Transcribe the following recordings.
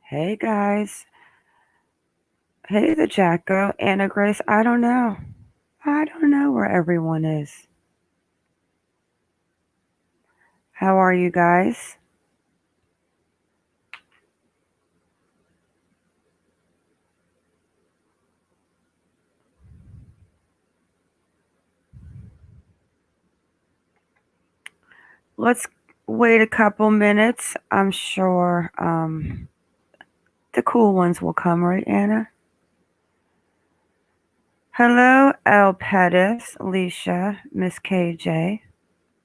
Hey guys. Hey the Jacko. Anna Grace. I don't know. I don't know where everyone is. How are you guys? Let's wait a couple minutes. I'm sure the cool ones will come, right, Anna? Hello, El Pettis, Alicia, Miss KJ.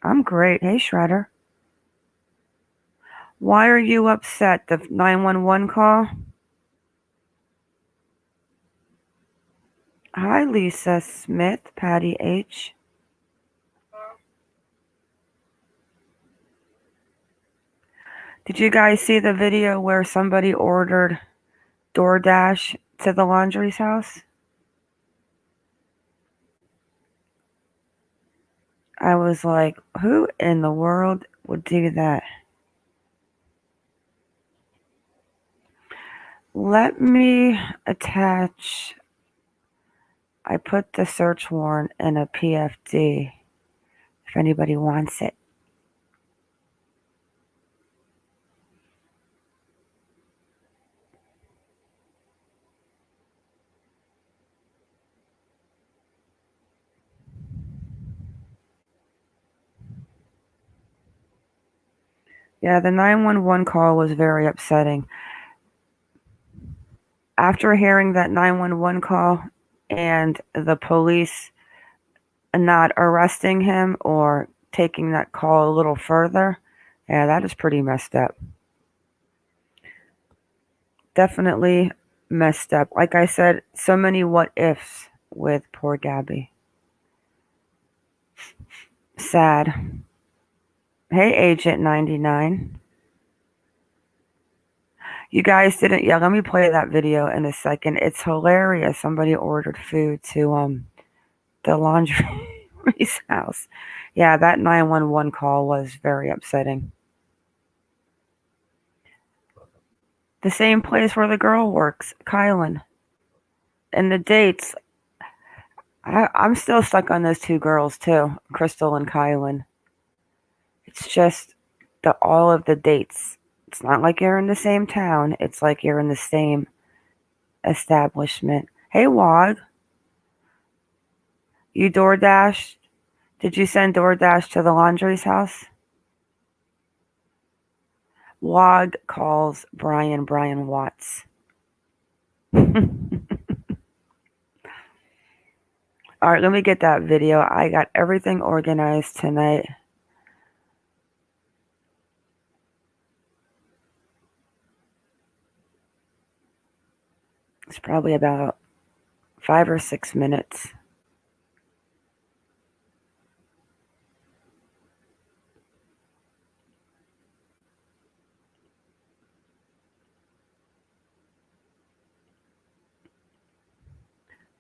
I'm great. Hey, Shredder. Why are you upset? The 911 call? Hi, Lisa Smith, Patty H. Did you guys see the video where somebody ordered DoorDash to the Laundrie's house? I was like, who in the world would do that? Let me attach. I put the search warrant in a PFD if anybody wants it. Yeah, the 911 call was very upsetting. After hearing that 911 call and the police not arresting him or taking that call a little further, yeah, that is pretty messed up. Definitely messed up. Like I said, so many what ifs with poor Gabby. Sad. Hey, Agent 99. You guys didn't. Yeah, let me play that video in a second. It's hilarious. Somebody ordered food to the laundry's house. Yeah, that 911 call was very upsetting. The same place where the girl works, Kylan. And the dates. I'm still stuck on those two girls too, Crystal and Kylan. It's just all of the dates. It's not like you're in the same town. It's like you're in the same establishment. Hey, Wog. You DoorDash? Did you send DoorDash to the Laundrie's house? Wog calls Brian Watts. All right, let me get that video. I got everything organized tonight. It's probably about 5 or 6 minutes.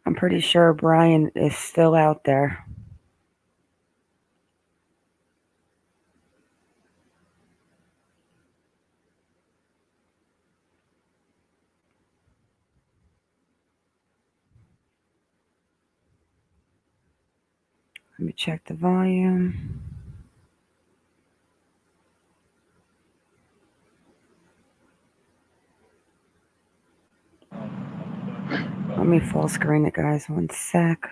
I'm pretty sure Brian is still out there. Let me check the volume. Let me full screen it, guys. 1 sec.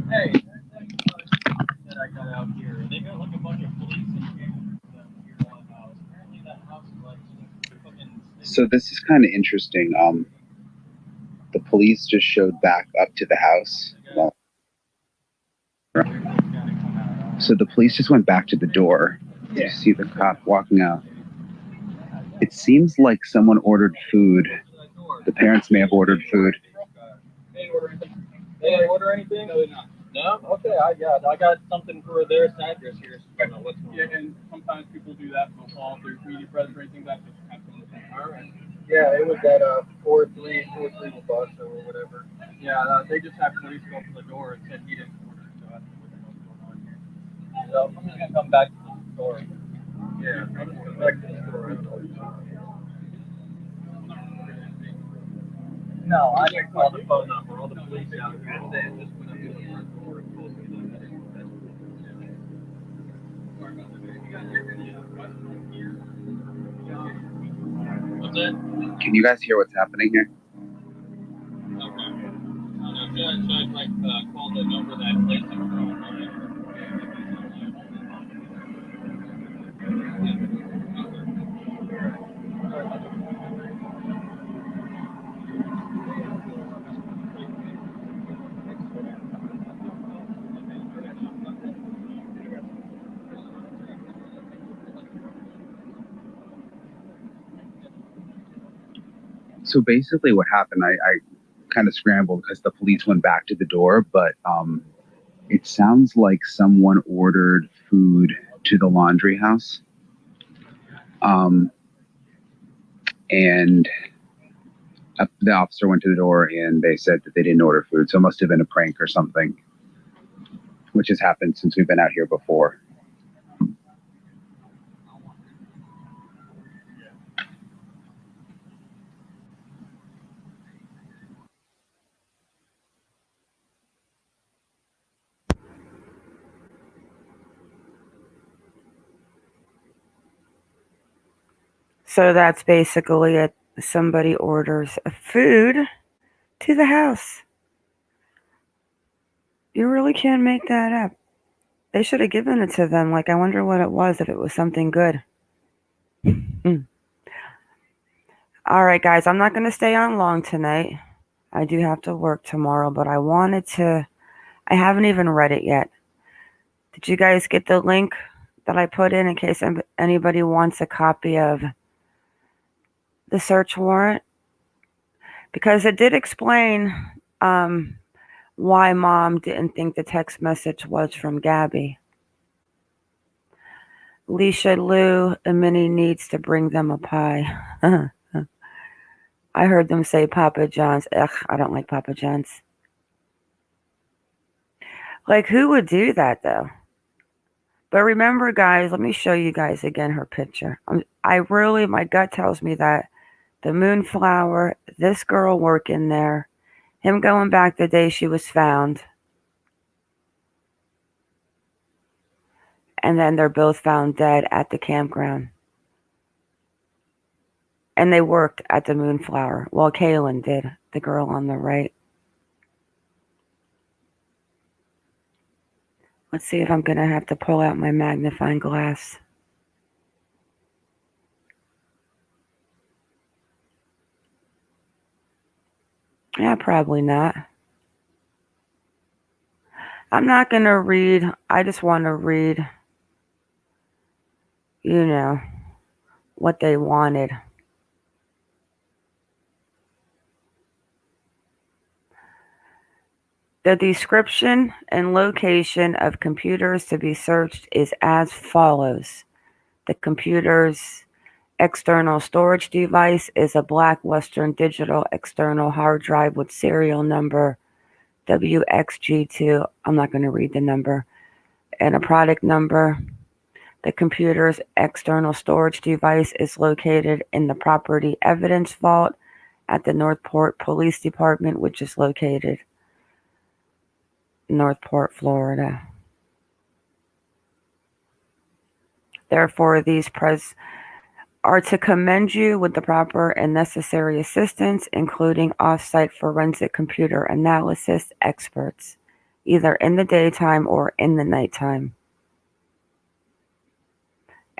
Hey, that I got out here. They got like a bunch of police in here on the house. Apparently that house is like fucking. So this is kind of interesting. The police just showed back up to the house. Well, so the police just went back to the door. You see the cop walking out. It seems like someone ordered food. The parents may have ordered food. They didn't order anything? No, they're not. No? Okay, I got something for their address here. Yeah, and sometimes people do that. They'll fall through community president or anything like that. Just have them listen. All right. Yeah, it was that 4-3 bus or whatever. Yeah, they just had police go to the door and said he didn't order. So I think what's going on here. So I'm just gonna come back to the store. Yeah, I'm just going back to the store. No, I didn't call the phone number. All the police out here said just when I do the front door and told me that I didn't. What's that? Can you guys hear what's happening here? Okay. Should I like call the number that place and So basically what happened, I kind of scrambled because the police went back to the door, but it sounds like someone ordered food to the Laundrie house. And the officer went to the door and they said that they didn't order food. So it must have been a prank or something, which has happened since we've been out here before. So that's basically it. Somebody orders food to the house. You really can't make that up. They should have given it to them. Like, I wonder what it was, if it was something good. All right, guys, I'm not going to stay on long tonight. I do have to work tomorrow, but I haven't even read it yet. Did you guys get the link that I put in case anybody wants a copy of the search warrant? Because it did explain why Mom didn't think the text message was from Gabby. Leisha Lou and Minnie needs to bring them a pie. I heard them say Papa John's. Ugh, I don't like Papa John's. Like, who would do that, though? But remember, guys, let me show you guys again her picture. My gut tells me that the Moonflower, this girl working there, him going back the day she was found, and then they're both found dead at the campground. And they worked at the Moonflower. Well, Kaylin did, the girl on the right. Let's see if I'm going to have to pull out my magnifying glass. Yeah, probably not. I'm not going to read. I just want to read, what they wanted. The description and location of computers to be searched is as follows. The computer's external storage device is a black Western Digital external hard drive with serial number WXG2. I'm not going to read the number. And a product number. The computer's external storage device is located in the property evidence vault at the Northport Police Department, which is located Northport, Florida. Therefore, these are to commend you with the proper and necessary assistance, including off-site forensic computer analysis experts, either in the daytime or in the nighttime.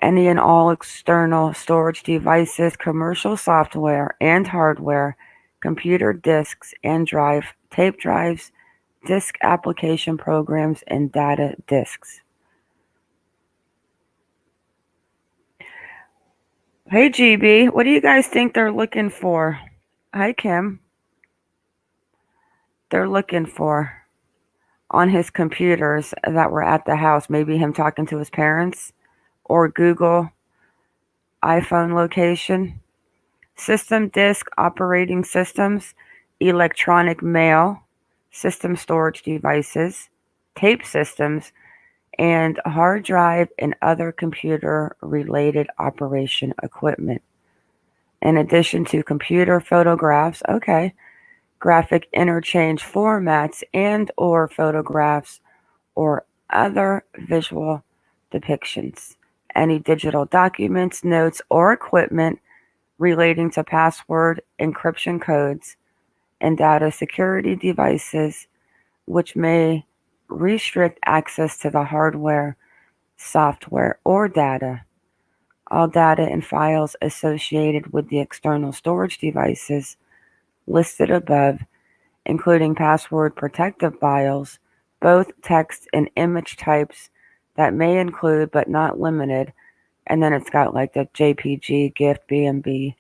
Any and all external storage devices, commercial software and hardware, computer disks and tape drives, disk application programs, and data disks. Hey, GB, what do you guys think they're looking for? Hi, Kim. They're looking for on his computers that were at the house, maybe him talking to his parents, or Google iPhone location, system disk operating systems, electronic mail, system storage devices, tape systems, and hard drive and other computer related operation equipment. In addition to computer photographs, okay, graphic interchange formats and or photographs or other visual depictions, any digital documents, notes, or equipment relating to password encryption codes and data security devices, which may restrict access to the hardware, software, or data. All data and files associated with the external storage devices listed above, including password protected files, both text and image types that may include but not limited, and then it's got like the JPG, GIF, BMB,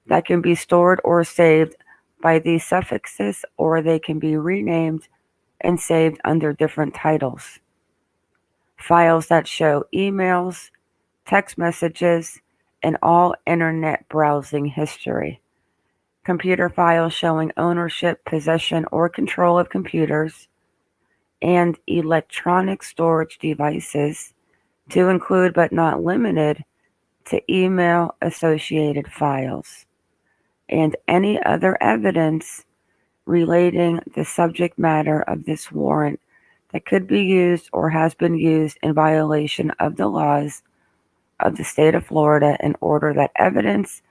that can be stored or saved by these suffixes, or they can be renamed and saved under different titles. Files that show emails, text messages, and all internet browsing history. Computer files showing ownership, possession, or control of computers, and electronic storage devices, to include but not limited to email associated files, and any other evidence relating the subject matter of this warrant that could be used or has been used in violation of the laws of the state of Florida in order that evidence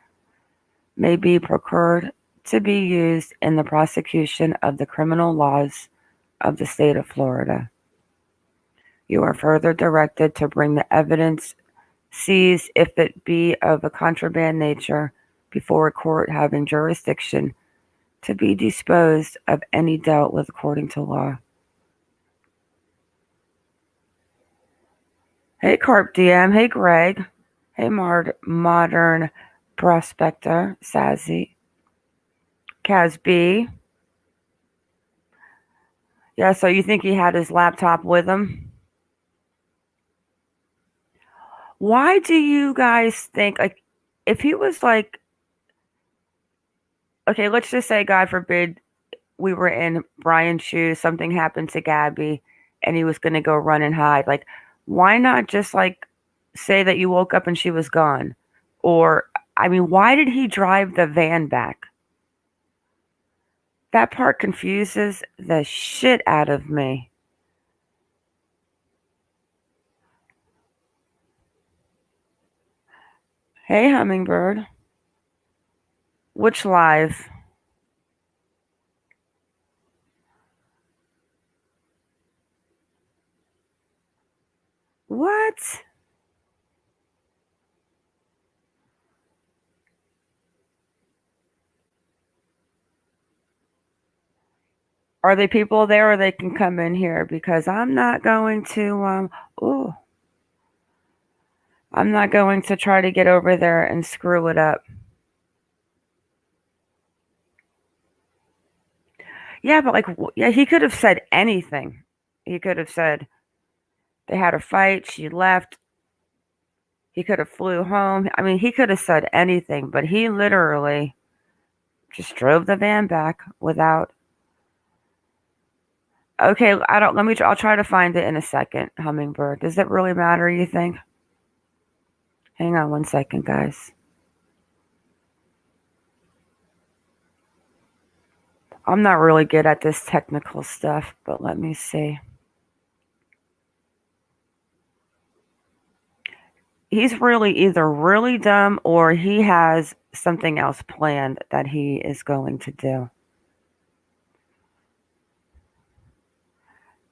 may be procured to be used in the prosecution of the criminal laws of the state of Florida. You are further directed to bring the evidence seized, if it be of a contraband nature, before a court having jurisdiction to be disposed of any dealt with according to law. Hey, Carp DM. Hey, Greg. Hey, Modern Prospector, Sazzy. Kaz B. Yeah, so you think he had his laptop with him? Why do you guys think, like, if he was like, okay, let's just say, God forbid, we were in Brian's shoes, something happened to Gabby, and he was going to go run and hide. Like, why not just, like, say that you woke up and she was gone? Or, I mean, why did he drive the van back? That part confuses the shit out of me. Hey, Hummingbird. Which live? What? Are they people there, or they can come in here? Because I'm not going to, I'm not going to try to get over there and screw it up. Yeah, but like, yeah, he could have said anything. He could have said they had a fight, she left. He could have flew home. I mean, he could have said anything, but he literally just drove the van back without. Okay, I'll try to find it in a second, Hummingbird. Does it really matter, you think? Hang on one second, guys. I'm not really good at this technical stuff, but let me see. He's really either really dumb or he has something else planned that he is going to do.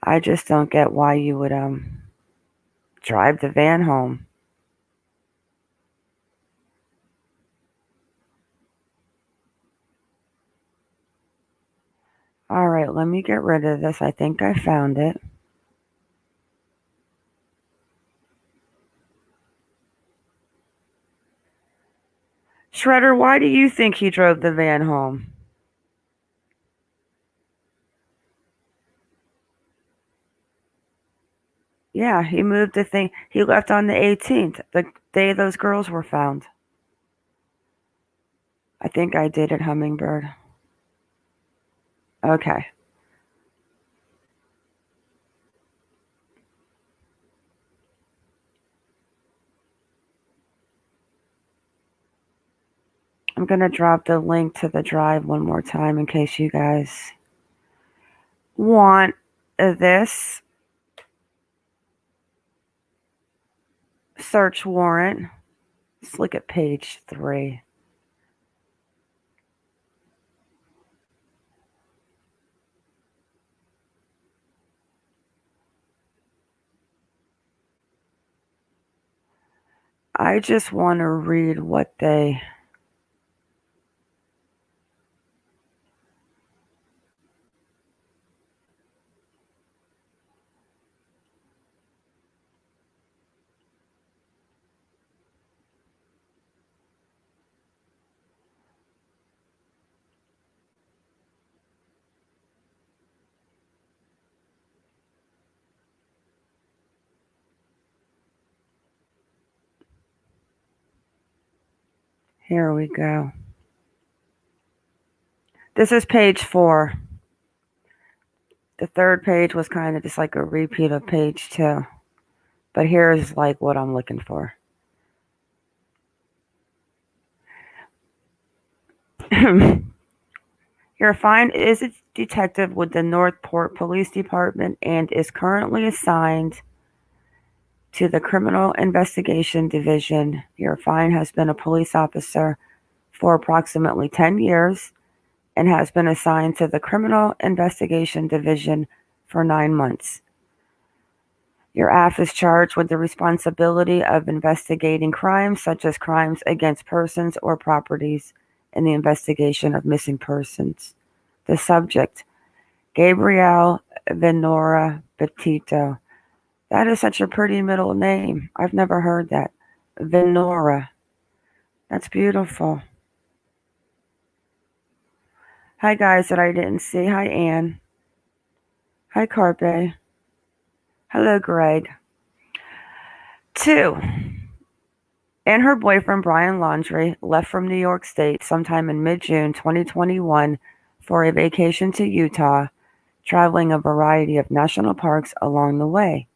I just don't get why you would drive the van home. All right, let me get rid of this. I think I found it. Shredder, why do you think he drove the van home? Yeah, he moved the thing. He left on the 18th, the day those girls were found. I think I did it, Hummingbird. Okay. I'm going to drop the link to the drive one more time in case you guys want this. Search warrant. Let's look at page 3. I just want to read what they... Here we go. This is page 4. The third page was kind of just like a repeat of page 2. But here's like what I'm looking for. Your find is a detective with the Northport Police Department and is currently assigned to the Criminal Investigation Division. Your find has been a police officer for approximately 10 years and has been assigned to the Criminal Investigation Division for 9 months. Your AF is charged with the responsibility of investigating crimes such as crimes against persons or properties in the investigation of missing persons. The subject, Gabrielle Venora Petito. That is such a pretty middle name. I've never heard that. Venora. That's beautiful. Hi, guys that I didn't see. Hi, Anne. Hi, Carpe. Hello, Greg. 2. And her boyfriend, Brian Laundrie, left from New York State sometime in mid-June 2021 for a vacation to Utah, traveling a variety of national parks along the way.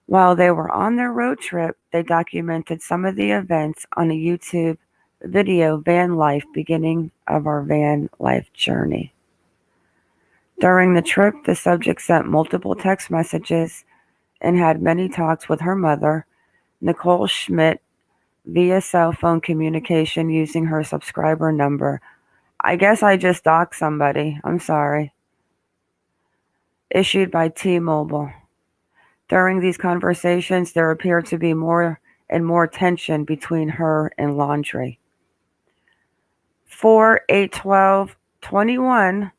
While they were on their road trip, they documented some of the events on a YouTube video, Van Life, beginning of our van life journey. During the trip, the subject sent multiple text messages and had many talks with her mother, Nicole Schmidt, via cell phone communication using her subscriber number. I guess I just doxed somebody. I'm sorry. Issued by T-Mobile. During these conversations, there appeared to be more and more tension between her and Laundrie. 4/8/12/21,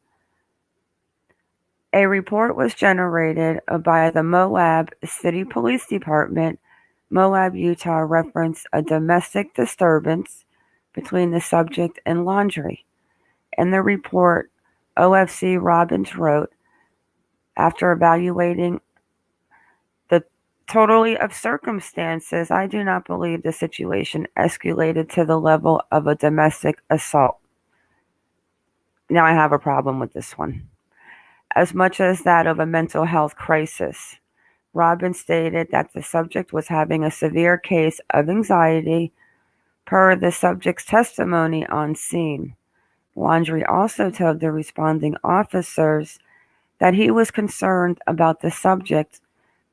a report was generated by the Moab City Police Department. Moab, Utah referenced a domestic disturbance between the subject and Laundrie. In the report, OFC Robbins wrote, after evaluating the totality of circumstances, I do not believe the situation escalated to the level of a domestic assault. Now I have a problem with this one. As much as that of a mental health crisis. Robbins stated that the subject was having a severe case of anxiety per the subject's testimony on scene. Laundrie also told the responding officers that he was concerned about the subject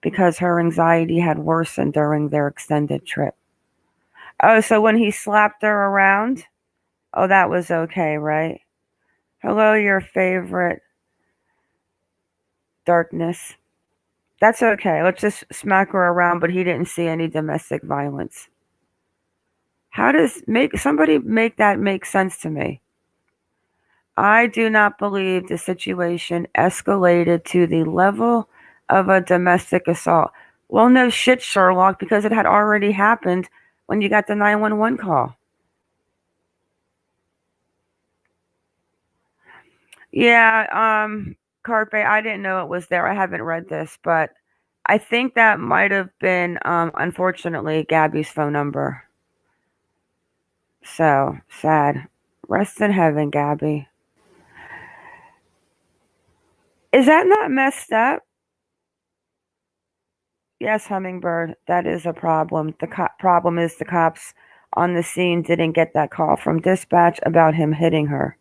because her anxiety had worsened during their extended trip. Oh, so when he slapped her around, oh, that was okay, right? Hello, your favorite darkness. That's okay. Let's just smack her around, but he didn't see any domestic violence. How does somebody make that make sense to me? I do not believe the situation escalated to the level of a domestic assault. Well, no shit, Sherlock, because it had already happened when you got the 911 call. Yeah, Carpe, I didn't know it was there. I haven't read this, but I think that might have been, unfortunately, Gabby's phone number. So sad. Rest in heaven, Gabby. Is that not messed up? Yes, Hummingbird, that is a problem. The problem is the cops on the scene didn't get that call from dispatch about him hitting her.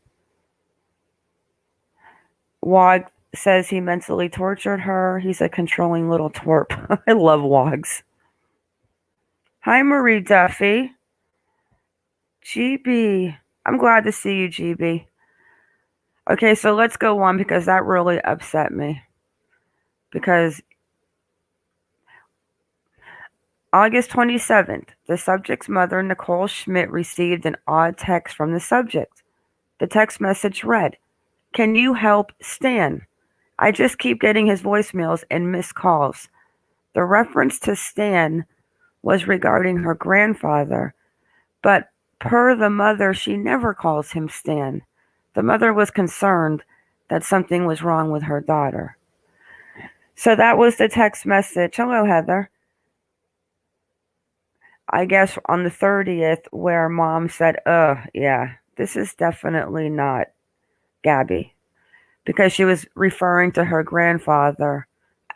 Wog says he mentally tortured her. He's a controlling little twerp. I love Wogs. Hi, Marie Duffy. GB. I'm glad to see you, GB. Okay, so let's go on because that really upset me. Because August 27th, the subject's mother, Nicole Schmidt, received an odd text from the subject. The text message read, "Can you help Stan? I just keep getting his voicemails and missed calls." The reference to Stan was regarding her grandfather, but per the mother, she never calls him Stan. The mother was concerned that something was wrong with her daughter. So that was the text message. Hello, Heather. I guess on the 30th, where mom said, yeah, this is definitely not Gabby. Because she was referring to her grandfather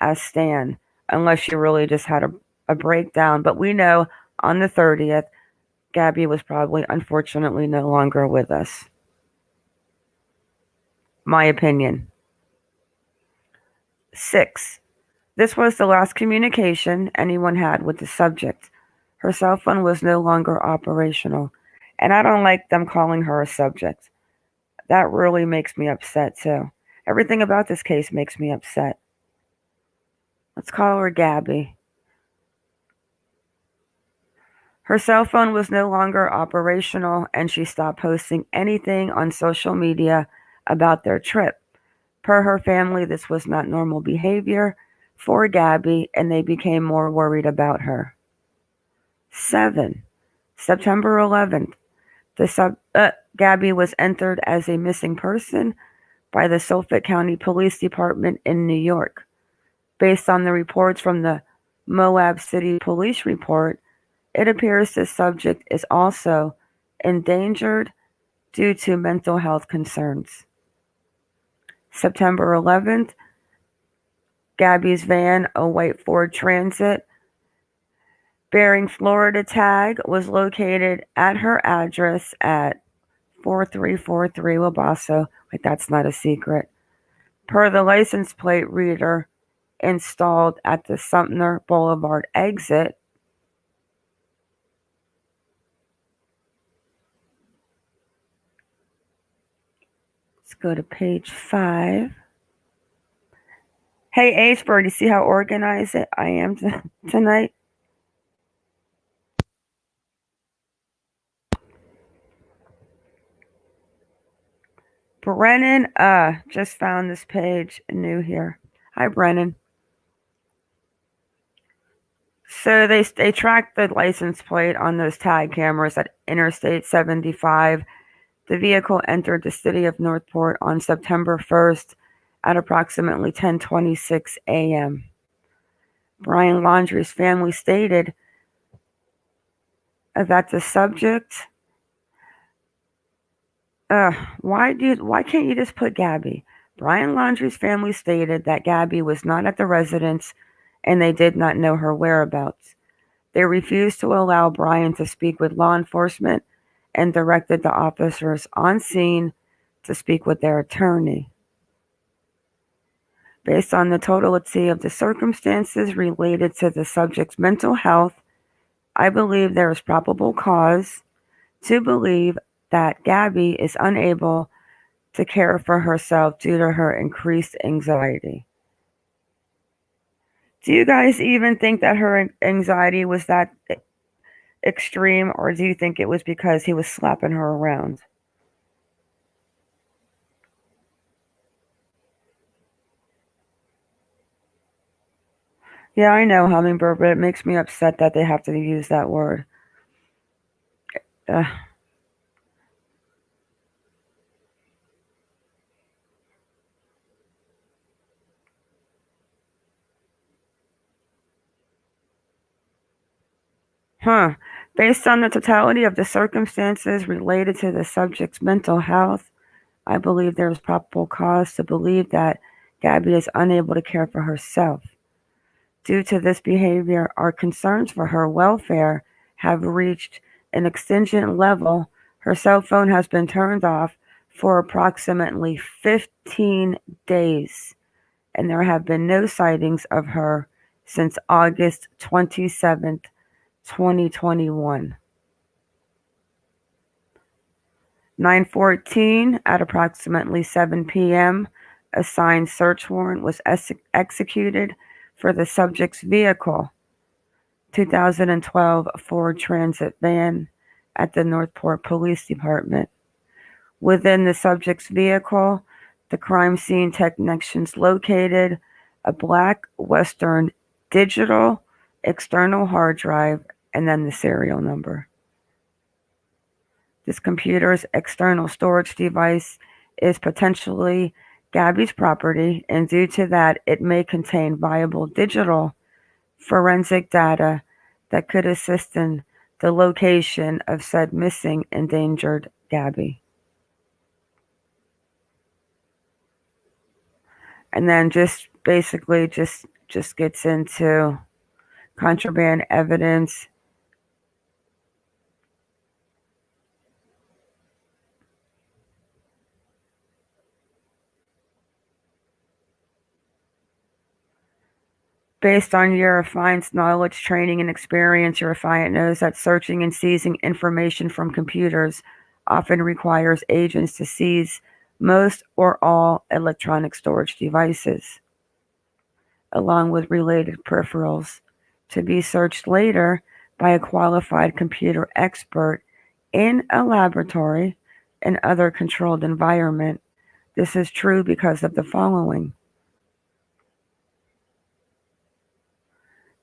as Stan, unless she really just had a breakdown. But we know on the 30th, Gabby was probably, unfortunately, no longer with us. My opinion. 6. This was the last communication anyone had with the subject. Her cell phone was no longer operational. And I don't like them calling her a subject. That really makes me upset, too. Everything about this case makes me upset. Let's call her Gabby. Her cell phone was no longer operational, and she stopped posting anything on social media about their trip. Per her family, this was not normal behavior for Gabby, and they became more worried about her. 7. September 11th. Gabby was entered as a missing person by the Suffolk County Police Department in New York. Based on the reports from the Moab City Police Report, it appears the subject is also endangered due to mental health concerns. September 11th, Gabby's van, a white Ford Transit, bearing Florida tag, was located at her address at 4343 Wabasso. Like that's not a secret. Per the license plate reader installed at the Sumter Boulevard exit, let's go to page 5. Hey, H-Bird, you see how organized I am tonight? Brennan, just found this page new here. Hi, Brennan. So they tracked the license plate on those tag cameras at Interstate 75. The vehicle entered the city of Northport on September 1st at approximately 10:26 a.m. Brian Laundrie's family stated that the subject. Why can't you just put Gabby? Brian Laundrie's family stated that Gabby was not at the residence and they did not know her whereabouts. They refused to allow Brian to speak with law enforcement and directed the officers on scene to speak with their attorney. Based on the totality of the circumstances related to the subject's mental health, I believe there is probable cause to believe that Gabby is unable to care for herself due to her increased anxiety. Do you guys even think that her anxiety was that extreme, or do you think it was because he was slapping her around? Yeah, I know, Hummingbird, but it makes me upset that they have to use that word. Based on the totality of the circumstances related to the subject's mental health, I believe there is probable cause to believe that Gabby is unable to care for herself. Due to this behavior, our concerns for her welfare have reached an exigent level. Her cell phone has been turned off for approximately 15 days, and there have been no sightings of her since August 27th, 2021. 9:14 at approximately 7 p.m., a signed search warrant was executed for the subject's vehicle, 2012 Ford Transit van, at the Northport Police Department. Within the subject's vehicle, the crime scene technicians located a black Western digital external hard drive and then the serial number. This computer's external storage device is potentially Gabby's property, and due to that, it may contain viable digital forensic data that could assist in the location of said missing endangered Gabby. And then just basically just gets into contraband evidence. Based on Eurofine's knowledge, training, and experience, Eurofine knows that searching and seizing information from computers often requires agents to seize most or all electronic storage devices, along with related peripherals, to be searched later by a qualified computer expert in a laboratory and other controlled environment. This is true because of the following.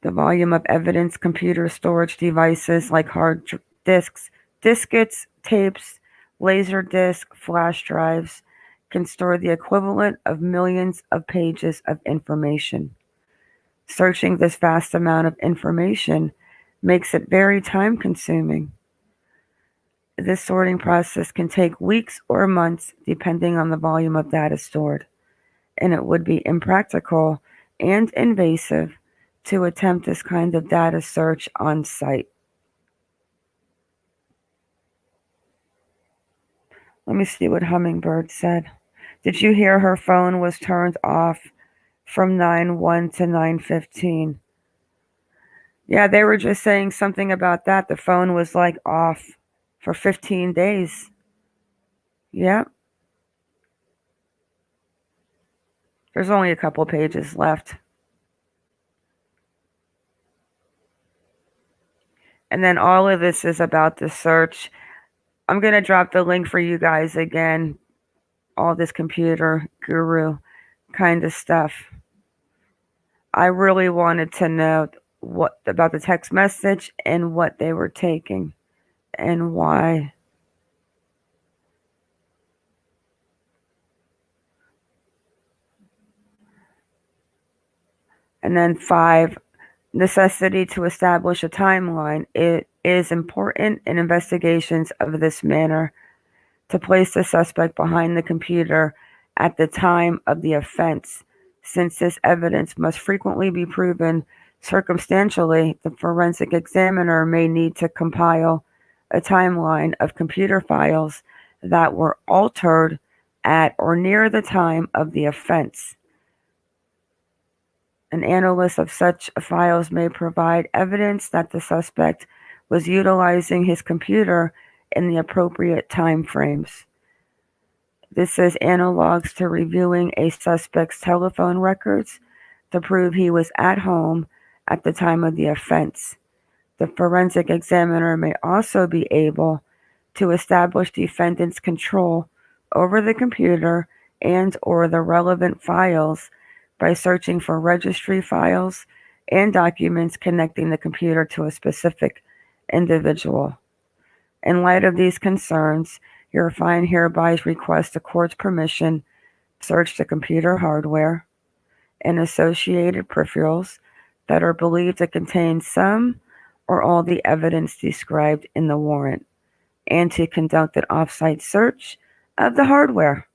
The volume of evidence computer storage devices like hard disks, diskettes, tapes, laser disc, flash drives can store the equivalent of millions of pages of information. Searching this vast amount of information makes it very time consuming. This sorting process can take weeks or months depending on the volume of data stored, and it would be impractical and invasive to attempt this kind of data search on site. Let me see what Hummingbird said. Did you hear her phone was turned off from 9/1 to 9:15? Yeah, they were just saying something about that. The phone was like off for 15 days. Yep. There's only a couple pages left. And then all of this is about the search. I'm going to drop the link for you guys again. All this computer guru kind of stuff. I really wanted to know what about the text message and what they were taking and why. And then 5, necessity to establish a timeline. It is important in investigations of this manner to place the suspect behind the computer at the time of the offense. Since this evidence must frequently be proven circumstantially, the forensic examiner may need to compile a timeline of computer files that were altered at or near the time of the offense. An analysis of such files may provide evidence that the suspect was utilizing his computer in the appropriate time frames. This is analogs to reviewing a suspect's telephone records to prove he was at home at the time of the offense. The forensic examiner may also be able to establish defendant's control over the computer and or the relevant files by searching for registry files and documents connecting the computer to a specific individual. In light of these concerns, Eurofine hereby requests the court's permission to search the computer hardware and associated peripherals that are believed to contain some or all the evidence described in the warrant, and to conduct an off-site search of the hardware.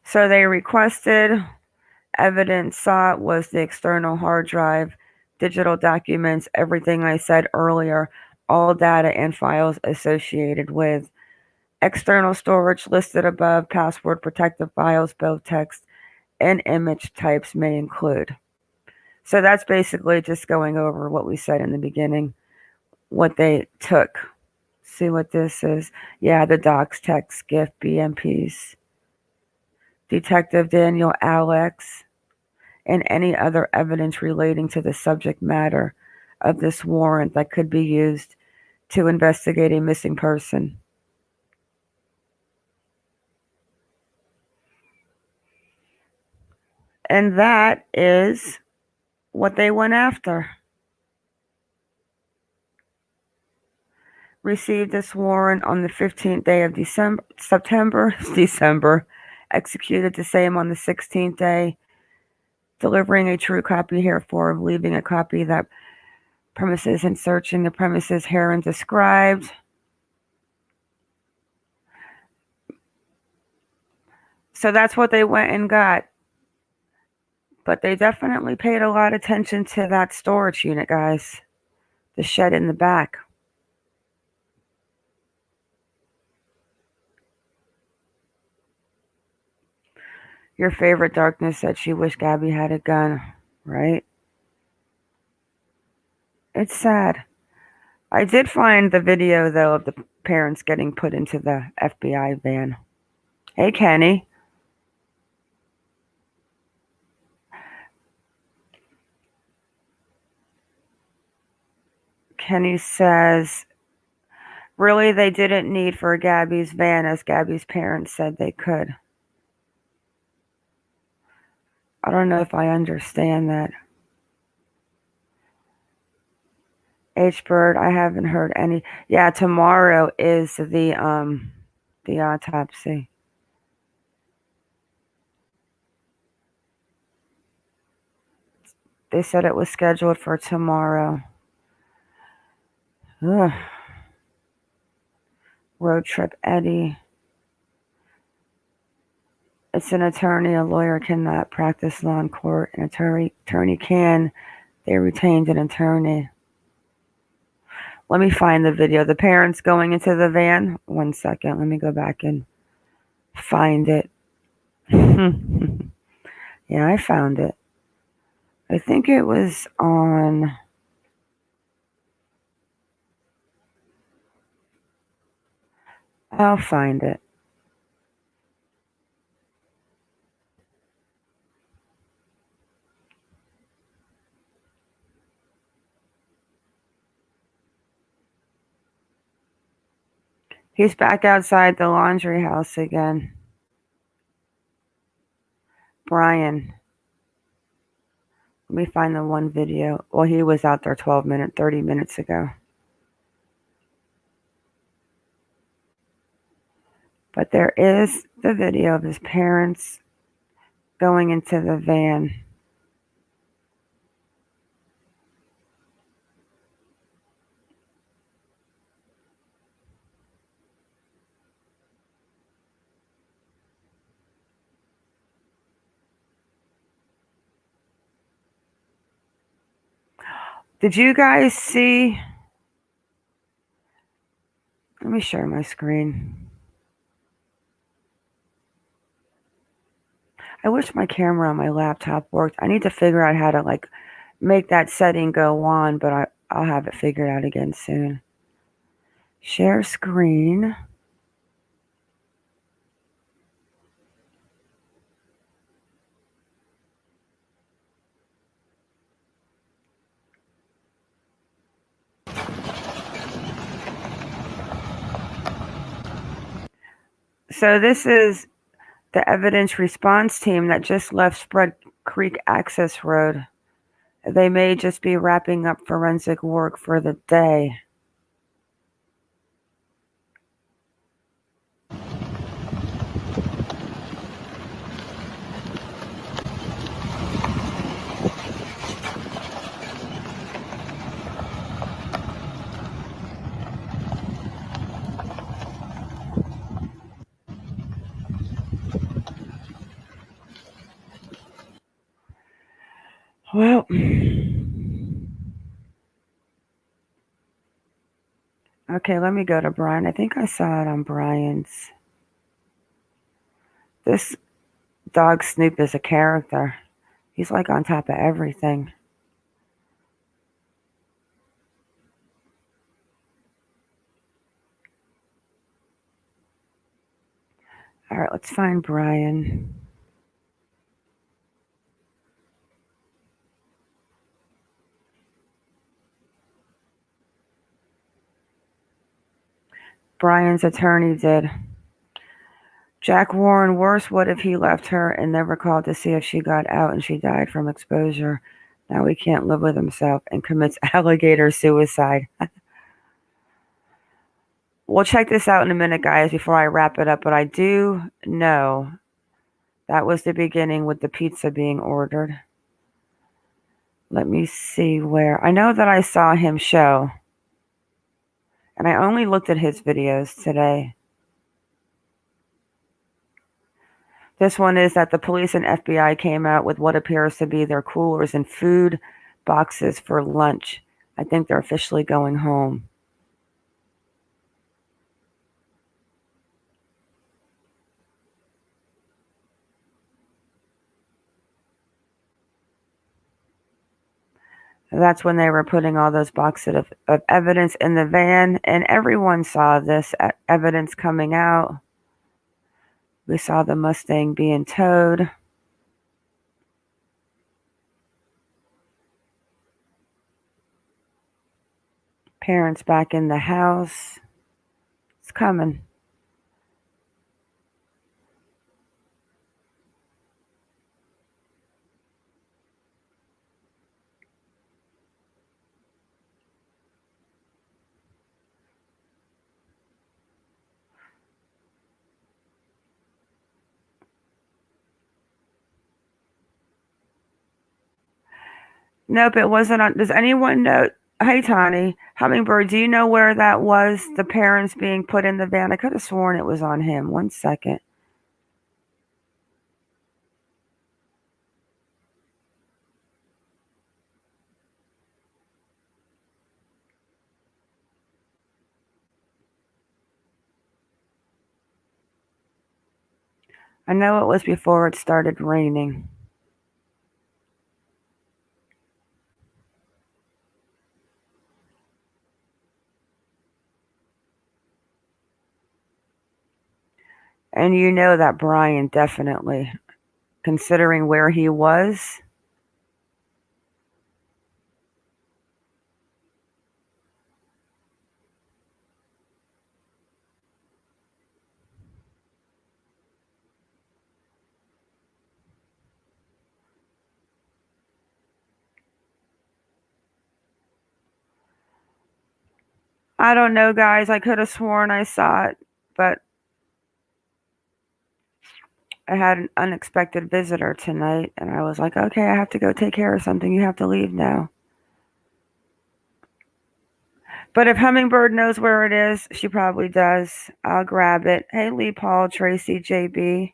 So they requested evidence sought was the external hard drive, digital documents, everything I said earlier, all data and files associated with external storage listed above, password protected files, both text and image types may include. So that's basically just going over what we said in the beginning, what they took. See what this is? Yeah, the docs, text, GIF, BMPs. Detective Daniel Alex, and any other evidence relating to the subject matter of this warrant that could be used to investigate a missing person. And that is what they went after. Received this warrant on the 15th day of September, executed the same on the 16th day, delivering a true copy herefor, leaving a copy that premises and searching the premises herein described. So that's what they went and got. But they definitely paid a lot of attention to that storage unit, guys. The shed in the back. Your favorite darkness said she wished Gabby had a gun, right? It's sad. I did find the video, though, of the parents getting put into the FBI van. Hey, Kenny. Kenny says, really, they didn't need for Gabby's van, as Gabby's parents said they could. I don't know if I understand that. H-Bird, I haven't heard any. Yeah, tomorrow is the autopsy. They said it was scheduled for tomorrow. Ugh. Road trip Eddie. It's an attorney. A lawyer cannot practice law in court. An attorney can. They retained an attorney. Let me find the video. The parents going into the van. 1 second. Let me go back and find it. Yeah, I found it. I think it was on... I'll find it. He's back outside the laundry house again. Brian. Let me find the one video. Well, he was out there 30 minutes ago. But there is the video of his parents going into the van. Did you guys see? Let me share my screen. I wish my camera on my laptop worked. I need to figure out how to make that setting go on, but I'll have it figured out again soon. Share screen. So this is the evidence response team that just left Spread Creek Access Road. They may just be wrapping up forensic work for the day. Well, okay, let me go to Brian. I think I saw it on Brian's. This dog Snoop is a character. He's like on top of everything. All right, let's find Brian. Brian's attorney did. Jack Warren, worse, what if he left her and never called to see if she got out and she died from exposure? Now he can't live with himself and commits alligator suicide. We'll check this out in a minute, guys, before I wrap it up. But I do know that was the beginning with the pizza being ordered. Let me see where. I know that I saw him show. And I only looked at his videos today. This one is that the police and FBI came out with what appears to be their coolers and food boxes for lunch. I think they're officially going home. That's when they were putting all those boxes of evidence in the van, and everyone saw this evidence coming out. We saw the Mustang being towed. Parents back in the house. It's coming. Nope, it wasn't on. Does anyone know? Hey, Tawny, Hummingbird, do you know where that was? The parents being put in the van? I could have sworn it was on him. 1 second. I know it was before it started raining. And you know that Brian definitely, considering where he was. I don't know, guys. I could have sworn I saw it, but I had an unexpected visitor tonight, and I was like, okay, I have to go take care of something. You have to leave now. But if Hummingbird knows where it is, she probably does. I'll grab it. Hey, Lee, Paul, Tracy, JB.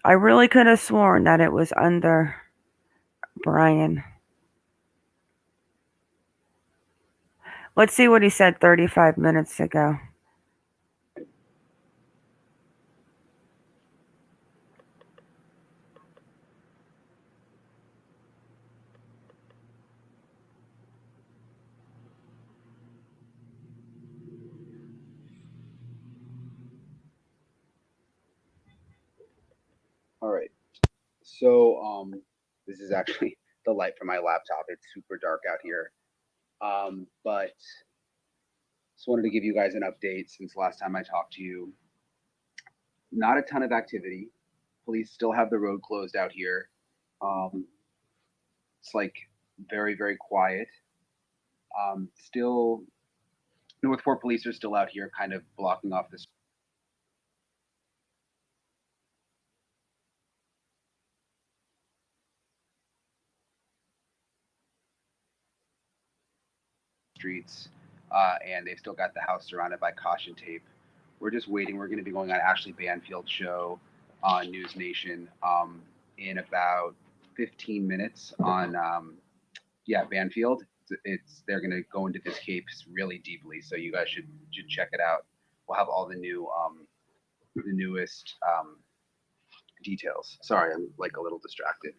I really could have sworn that it was under Brian. Let's see what he said 35 minutes ago. All right. So this is actually the light from my laptop. It's super dark out here. But just wanted to give you guys an update since last time I talked to you. Not a ton of activity. Police still have the road closed out here. It's like very, very quiet. Still, Northport police are still out here kind of blocking off the streets, and they've still got the house surrounded by caution tape. We're just waiting. We're going to be going on Ashley Banfield's show on News Nation in about 15 minutes on Banfield. They're gonna go into this case really deeply, so you guys should check it out. We'll have all the newest details. Sorry, I'm like a little distracted,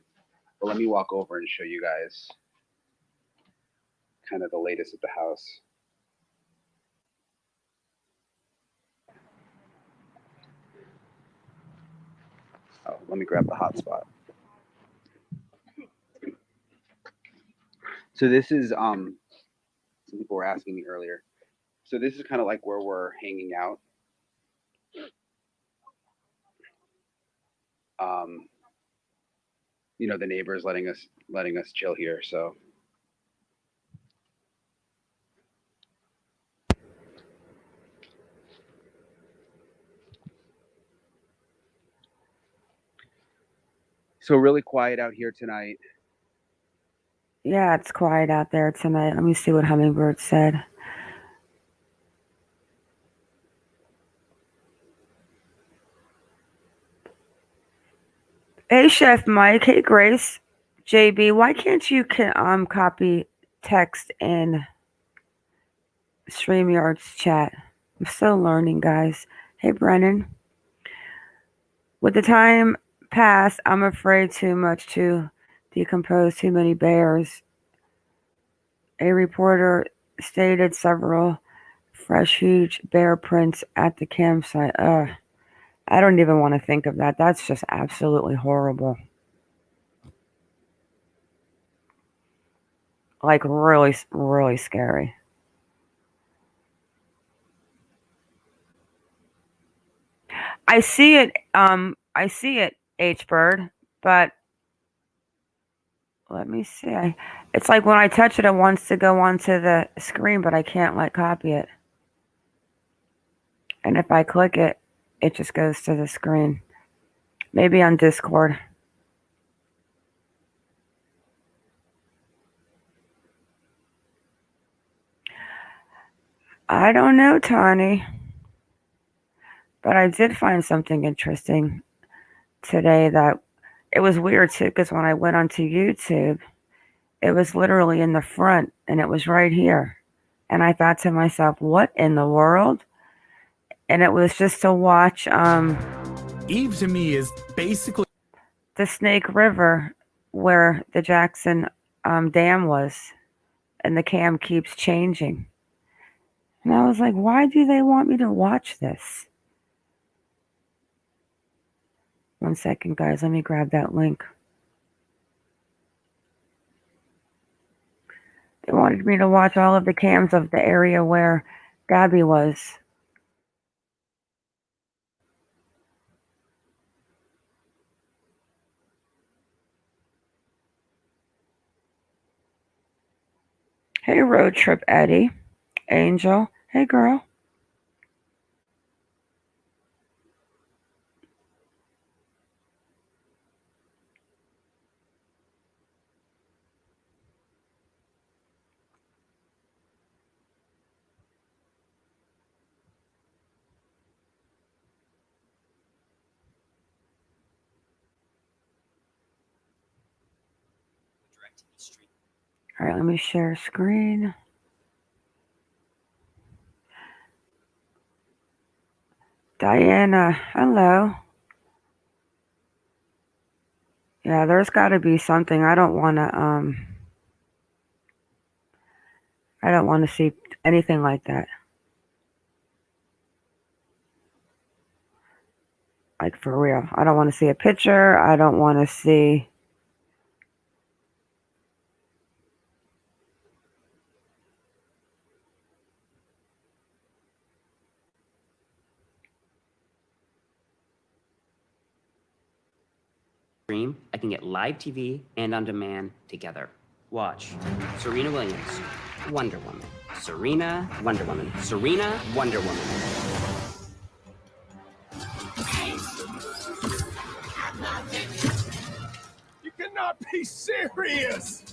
but let me walk over and show you guys kind of the latest at the house. Oh, let me grab the hotspot. So this is some people were asking me earlier. So this is kind of like where we're hanging out. You know, the neighbors letting us chill here. So really quiet out here tonight. Yeah, it's quiet out there tonight. Let me see what Hummingbird said. Hey, Chef Mike. Hey, Grace. JB, why can't you copy text in StreamYard's chat? I'm still learning, guys. Hey, Brennan. With the time passed, I'm afraid too much to decompose too many bears. A reporter stated several fresh, huge bear prints at the campsite. I don't even want to think of that. That's just absolutely horrible. Like really, really scary. I see it, H Bird, but let me see. It's like when I touch it, it wants to go onto the screen, but I can't like copy it. And if I click it, it just goes to the screen. Maybe on Discord. I don't know, Tawny. But I did find something interesting today that it was weird too, because when I went onto YouTube, it was literally in the front and it was right here. And I thought to myself, what in the world? And it was just to watch Eve to me is basically the Snake River where the Jackson Dam was, and the cam keeps changing. And I was like, why do they want me to watch this? 1 second, guys. Let me grab that link. They wanted me to watch all of the cams of the area where Gabby was. Hey, Road Trip Eddie. Angel. Hey, girl. All right, let me share screen. Diana, hello. Yeah, there's got to be something. I don't want to see anything like that. Like for real. I don't want to see a picture. I don't want to see. I can get live TV and on demand together. Watch Serena Williams, Wonder Woman. Serena, Wonder Woman. Serena, Wonder Woman. You cannot be serious.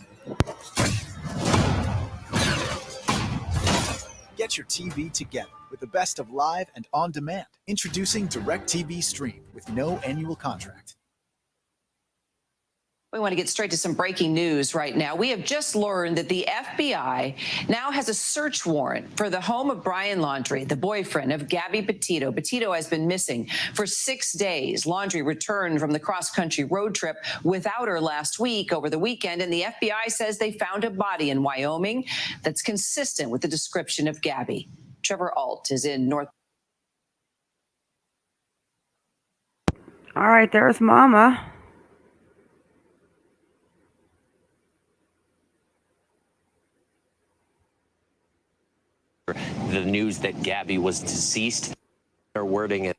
Get your TV together with the best of live and on demand. Introducing DirecTV Stream with no annual contract. We want to get straight to some breaking news right now. We have just learned that the FBI now has a search warrant for the home of Brian Laundrie, the boyfriend of Gabby Petito. Petito has been missing for 6 days. Laundrie returned from the cross-country road trip without her last week over the weekend, and the FBI says they found a body in Wyoming that's consistent with the description of Gabby. Trevor Alt is in North. All right, there's Mama. The news that Gabby was deceased, their wording it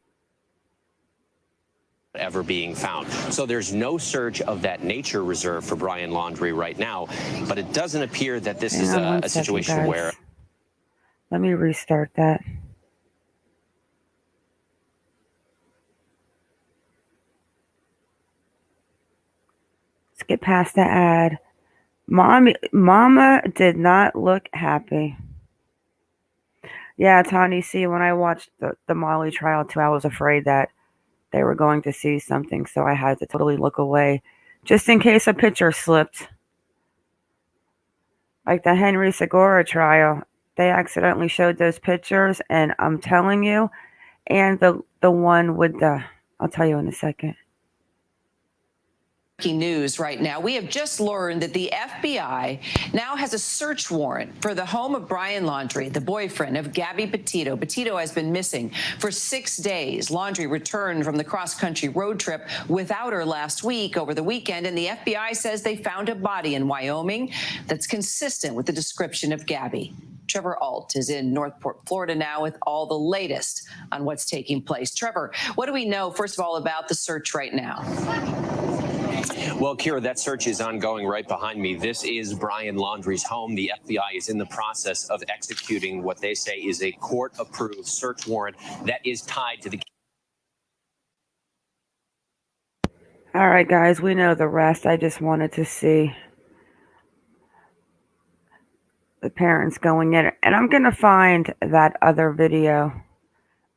ever being found. So there's no search of that nature reserve for Brian Laundrie right now, but it doesn't appear that this is a situation where... Let me restart that. Let's get past the ad. Mama did not look happy. Yeah, Tony, see, when I watched the Molly trial too, I was afraid that they were going to see something, so I had to totally look away, just in case a picture slipped. Like the Henry Segura trial, they accidentally showed those pictures, and I'm telling you, and the one with the, I'll tell you in a second. News right now. We have just learned that the FBI now has a search warrant for the home of Brian Laundrie, the boyfriend of Gabby Petito. Petito has been missing for 6 days. Laundrie returned from the cross-country road trip without her last week over the weekend, and the FBI says they found a body in Wyoming that's consistent with the description of Gabby. Trevor Alt is in Northport, Florida now with all the latest on what's taking place. Trevor, what do we know, first of all, about the search right now? Well, Kira, that search is ongoing right behind me. This is Brian Laundrie's home. The FBI is in the process of executing what they say is a court-approved search warrant that is tied to the... All right, guys, we know the rest. I just wanted to see the parents going in. And I'm going to find that other video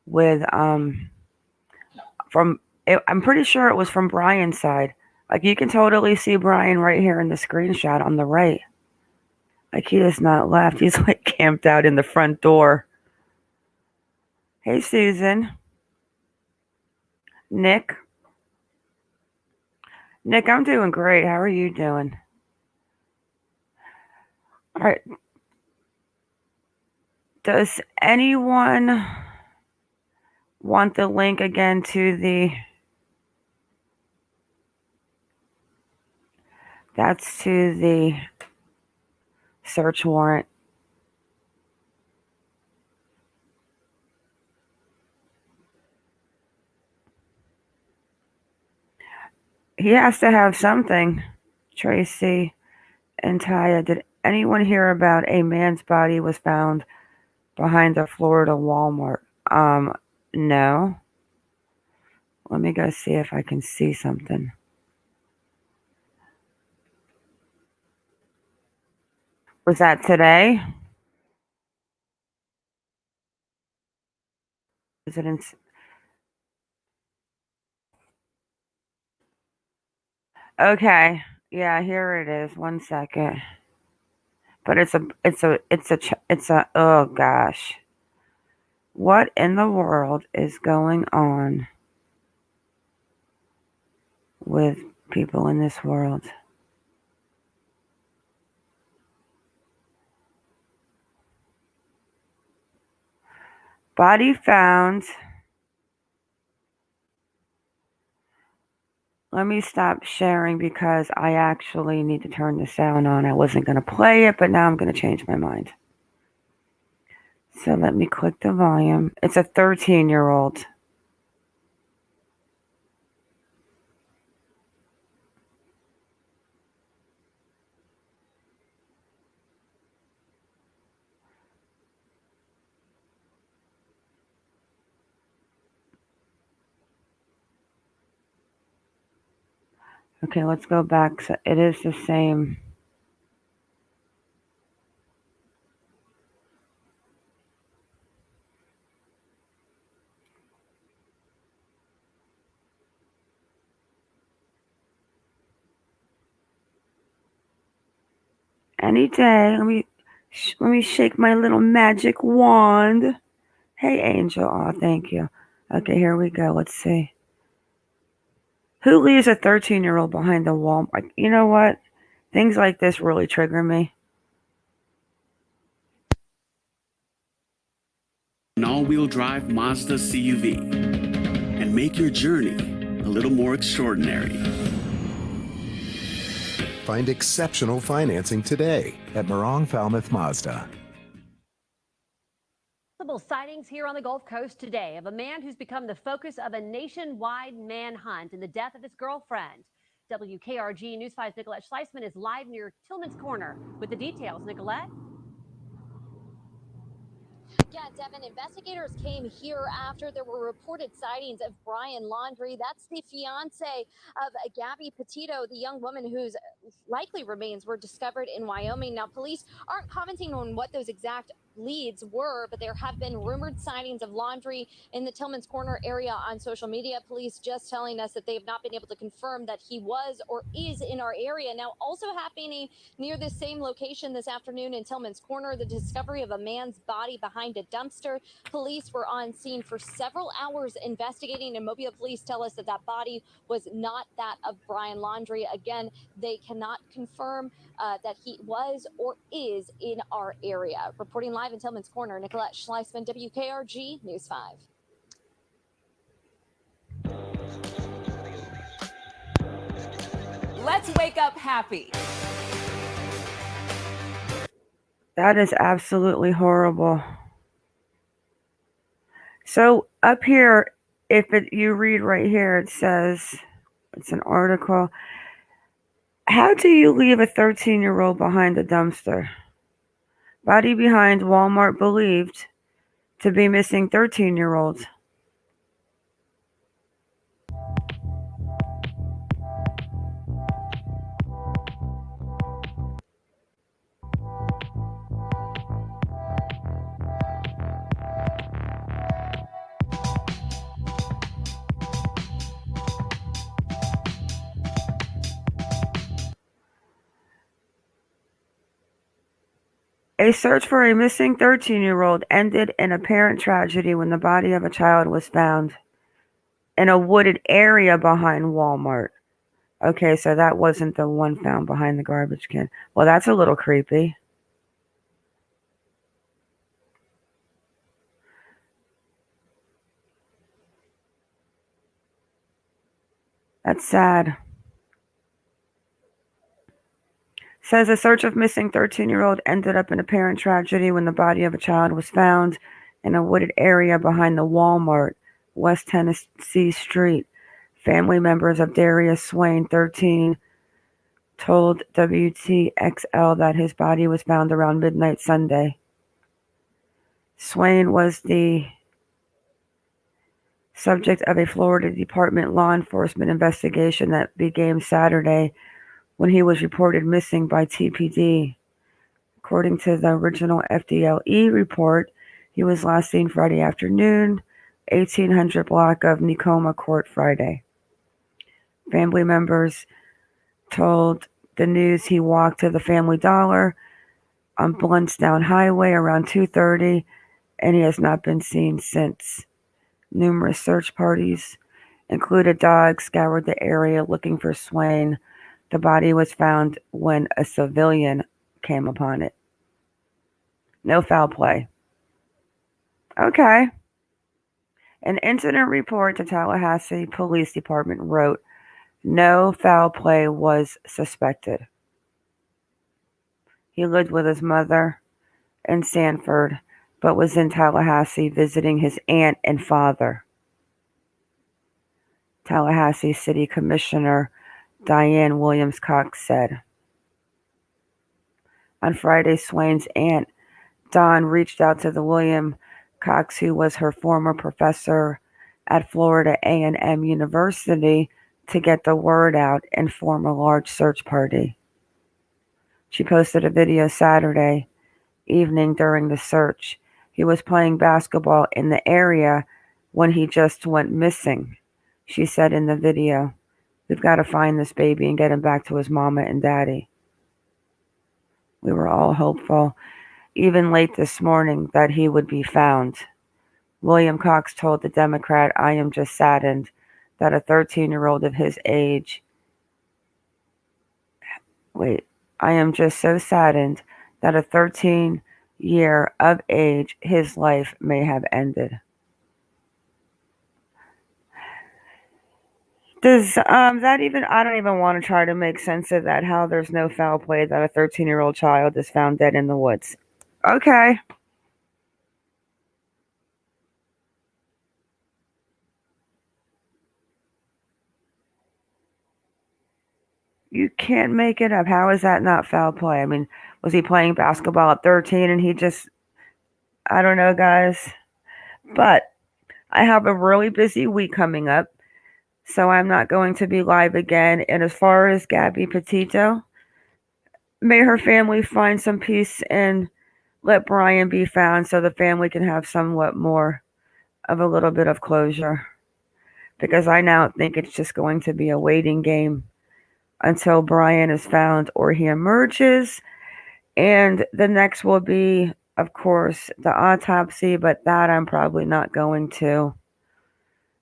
with, I'm pretty sure it was from Brian's side. Like, you can totally see Brian right here in the screenshot on the right. Like, he has not left. He's, like, camped out in the front door. Hey, Susan. Nick. Nick, I'm doing great. How are you doing? All right. Does anyone want the link again to the... That's to the search warrant. He has to have something. Tracy and Taya, did anyone hear about a man's body was found behind the Florida Walmart? No. Let me go see if I can see something. Was that today? Is it in... Okay. Yeah, here it is. 1 second. But it's a, oh gosh. What in the world is going on with people in this world? Body found. Let me stop sharing because I actually need to turn the sound on. I wasn't going to play it, but now I'm going to change my mind. So let me click the volume. It's a 13-year-old. Okay, let's go back. So it is the same. Any day. Let me shake my little magic wand. Hey, Angel. Oh, thank you. Okay, here we go. Let's see. Who leaves a 13-year-old behind the wall? You know what? Things like this really trigger me. An all-wheel drive Mazda CUV and make your journey a little more extraordinary. Find exceptional financing today at Morong Falmouth Mazda. Sightings here on the Gulf Coast today of a man who's become the focus of a nationwide manhunt in the death of his girlfriend. WKRG News 5's Nicolette Schleisman is live near Tillman's Corner with the details. Nicolette? Yeah, Devin, investigators came here after there were reported sightings of Brian Laundrie. That's the fiance of Gabby Petito, the young woman whose likely remains were discovered in Wyoming. Now, police aren't commenting on what those exact leads were, but there have been rumored sightings of Laundrie in the Tillman's Corner area on social media. Police just telling us that they have not been able to confirm that he was or is in our area. Now, also happening near the same location this afternoon in Tillman's Corner, the discovery of a man's body behind a dumpster. Police were on scene for several hours investigating, and Mobile police tell us that that body was not that of Brian Laundrie. Again, they cannot confirm that he was or is in our area. Reporting live in Tillman's Corner, Nicolette Schleisman, WKRG News 5. Let's wake up happy. That is absolutely horrible. So up here, you read right here, it says, it's an article. How do you leave a 13-year-old behind a dumpster? Body behind Walmart believed to be missing 13-year-olds. A search for a missing 13-year-old ended in apparent tragedy when the body of a child was found in a wooded area behind Walmart. Okay, so that wasn't the one found behind the garbage can. Well, that's a little creepy. That's sad. Says a search of missing 13-year-old ended up in apparent tragedy when the body of a child was found in a wooded area behind the Walmart, West Tennessee Street. Family members of Darius Swain, 13, told WTXL that his body was found around midnight Sunday. Swain was the subject of a Florida Department law enforcement investigation that began Saturday when he was reported missing by TPD. According to the original FDLE report, he was last seen Friday afternoon, 1800 block of Nicoma Court Friday. Family members told the news he walked to the Family Dollar on Bluntstown Highway around 2:30, and he has not been seen since. Numerous search parties, including dogs, scoured the area looking for Swain. The body was found when a civilian came upon it. No foul play. Okay. An incident report to Tallahassee Police Department wrote, no foul play was suspected. He lived with his mother in Sanford, but was in Tallahassee visiting his aunt and father. Tallahassee City Commissioner Diane Williams Cox said. On Friday, Swain's aunt, Dawn, reached out to the William Cox, who was her former professor at Florida A&M University, to get the word out and form a large search party. She posted a video Saturday evening during the search. He was playing basketball in the area when he just went missing, she said in the video. We've got to find this baby and get him back to his mama and daddy. We were all hopeful, even late this morning, that he would be found. William Cox told the Democrat, I am just saddened that a 13-year-old of his age. I am just so saddened that a 13-year of age, his life may have ended. Does that even, I don't even want to try to make sense of that, how there's no foul play that a 13-year-old child is found dead in the woods. Okay. You can't make it up. How is that not foul play? I mean, was he playing basketball at 13 and he just, I don't know, guys. But I have a really busy week coming up, so I'm not going to be live again. And as far as Gabby Petito, may her family find some peace and let Brian be found so the family can have somewhat more of a little bit of closure. Because I now think it's just going to be a waiting game until Brian is found or he emerges. And the next will be, of course, the autopsy, but that I'm probably not going to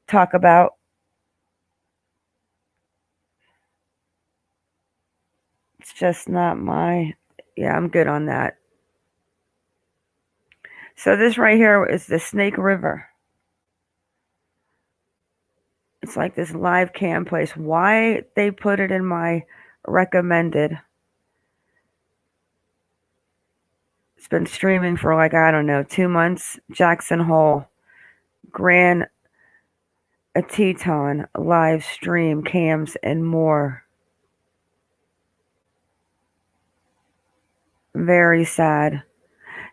talk about. It's just not I'm good on that. So this right here is the Snake River. It's like this live cam place. Why they put it in my recommended? It's been streaming for like, I don't know, 2 months. Jackson Hole, Grand Teton, live stream, cams, and more. Very sad.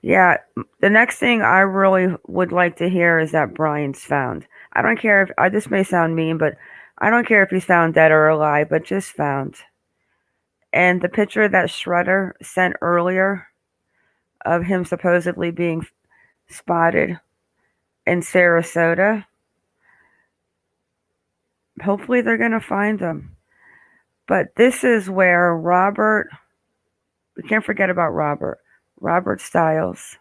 Yeah, the next thing I really would like to hear is that Brian's found. I don't care if, this may sound mean, but I don't care if he's found dead or alive, but just found. And the picture that Shredder sent earlier of him supposedly being spotted in Sarasota, hopefully they're going to find him. But this is where we can't forget about Robert Stiles,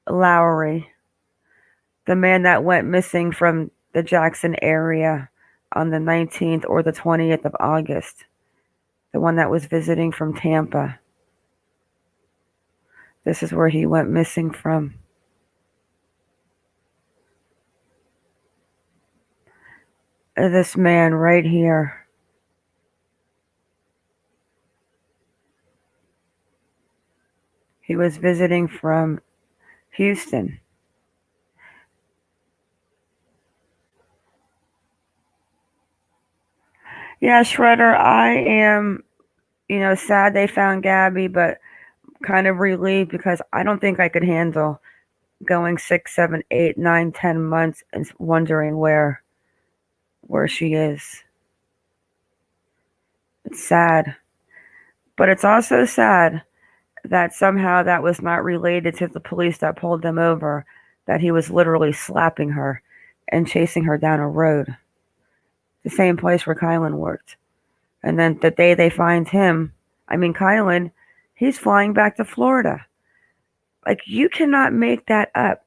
Lowry, the man that went missing from the Jackson area on the 19th or the 20th of August, the one that was visiting from Tampa. This is where he went missing from. This man right here. He was visiting from Houston. Yeah, Shredder, I am, sad they found Gabby, but kind of relieved because I don't think I could handle going 6, 7, 8, 9, 10 months and wondering where she is. It's sad. But it's also sad that somehow that was not related to the police that pulled them over, that he was literally slapping her and chasing her down a road. The same place where Kylan worked. And then the day they find him, Kylan, he's flying back to Florida. Like, you cannot make that up.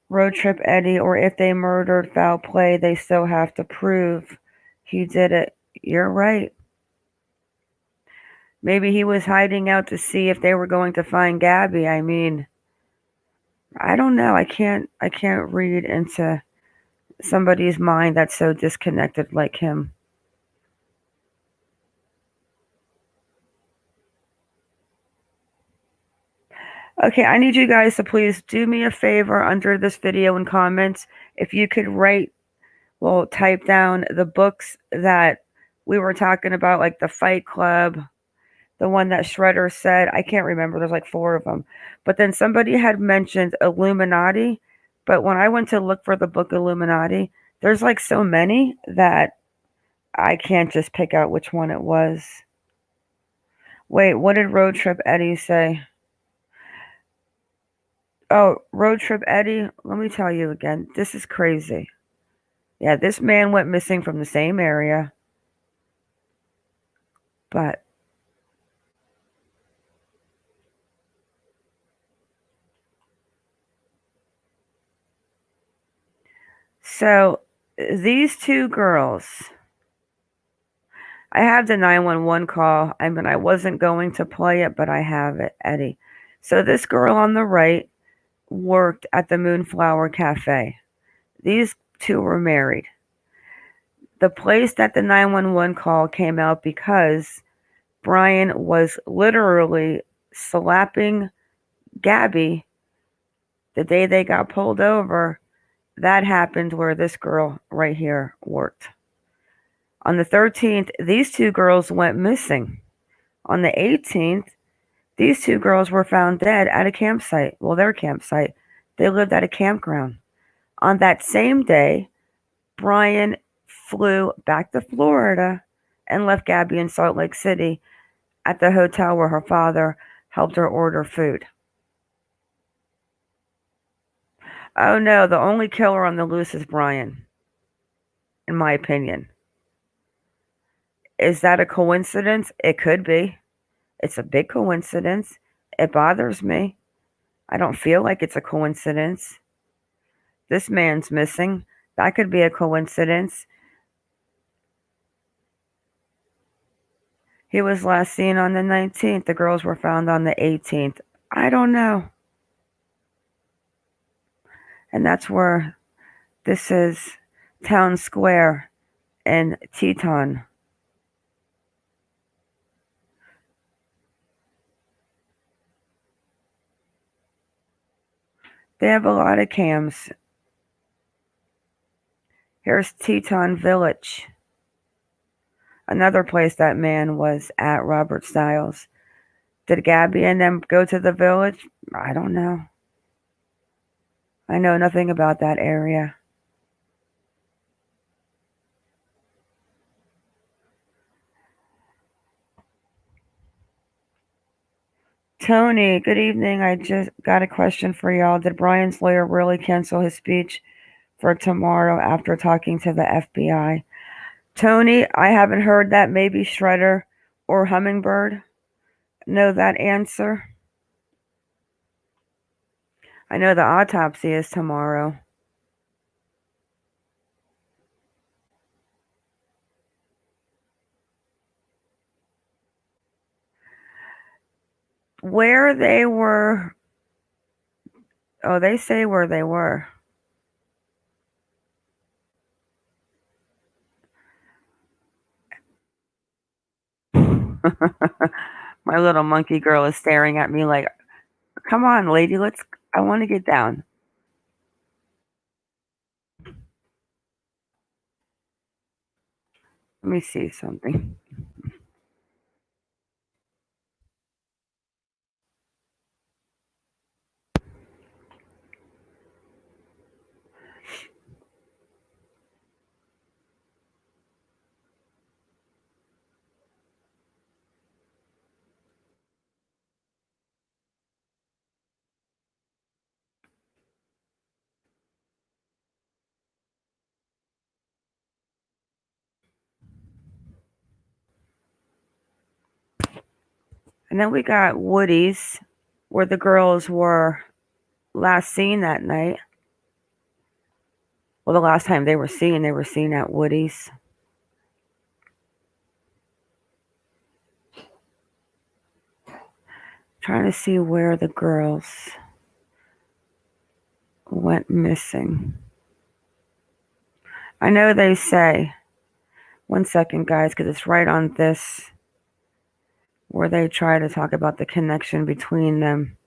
Road Trip Eddie, or if they murdered foul play, they still have to prove he did it. You're right. Maybe he was hiding out to see if they were going to find Gabby. I don't know. I can't read into somebody's mind that's so disconnected like him. Okay, I need you guys to please do me a favor under this video in comments. If you could type down the books that we were talking about, like the Fight Club, the one that Shredder said. I can't remember. There's like 4 of them. But then somebody had mentioned Illuminati. But when I went to look for the book Illuminati, there's like so many that I can't just pick out which one it was. Wait, what did Road Trip Eddie say? Oh, Road Trip Eddie, let me tell you again. This is crazy. Yeah, this man went missing from the same area But so these two girls, I have the 911 call. I mean, I wasn't going to play it, but I have it, Eddie. So this girl on the right worked at the Moonflower Cafe. These two were married. The place that the 911 call came out because Brian was literally slapping Gabby the day they got pulled over. That happened where this girl right here worked. On the 13th, these two girls went missing. On the 18th, these two girls were found dead at a campsite. Well, their campsite. They lived at a campground. On that same day, Brian flew back to Florida and left Gabby in Salt Lake City at the hotel where her father helped her order food. Oh no, the only killer on the loose is Brian, in my opinion. Is that a coincidence? It could be. It's a big coincidence. It bothers me. I don't feel like it's a coincidence. This man's missing. That could be a coincidence. He was last seen on the 19th. The girls were found on the 18th. I don't know. And that's where this is Town Square in Teton. They have a lot of cams. Here's Teton Village. Another place that man was at, Robert Stiles. Did Gabby and them go to the village? I don't know. I know nothing about that area. Tony, good evening. I just got a question for y'all. Did Brian's lawyer really cancel his speech for tomorrow after talking to the FBI? Tony, I haven't heard that. Maybe Shredder or Hummingbird know that answer. I know the autopsy is tomorrow. Where they were. Oh, they say where they were. My little monkey girl is staring at me like, come on, lady, I want to get down. Let me see something. And then we got Woody's, where the girls were last seen that night. Well, the last time they were seen at Woody's. Trying to see where the girls went missing. I know they say, one second, guys, because it's right on this, where they try to talk about the connection between them.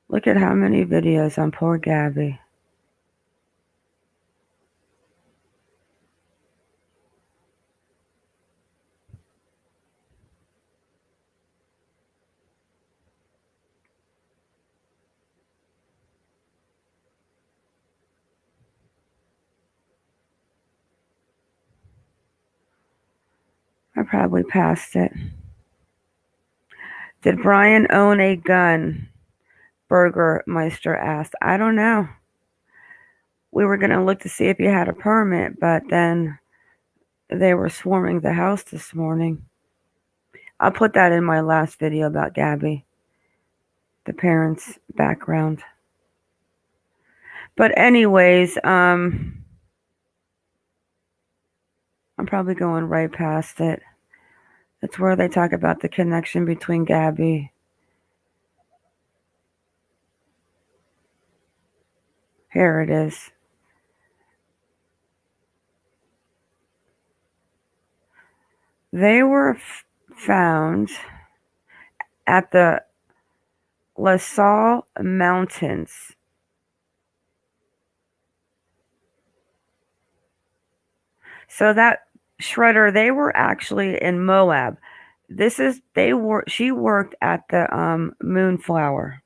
Look at how many videos on poor Gabby. I probably passed it. Did Brian own a gun? Burgermeister asked. I don't know. We were going to look to see if he had a permit, but then they were swarming the house this morning. I'll put that in my last video about Gabby, the parents' background. But anyways, I'm probably going right past it. It's where they talk about the connection between Gabby. Here it is. They were found at the La Salle Mountains. So that shredder, they were actually in Moab. She worked at the Moonflower.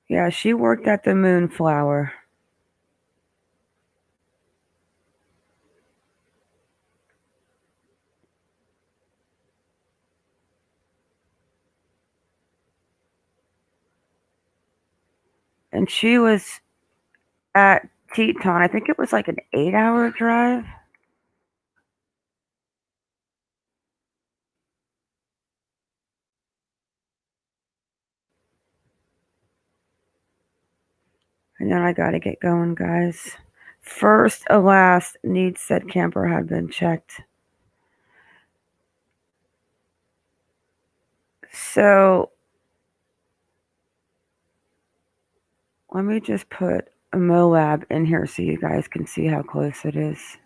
Yeah, she worked at the Moonflower. And she was at Teton. I think it was like an 8-hour drive. And then I gotta get going, guys. First, alas, needs said camper had been checked. So let me just put a Moab in here so you guys can see how close it is.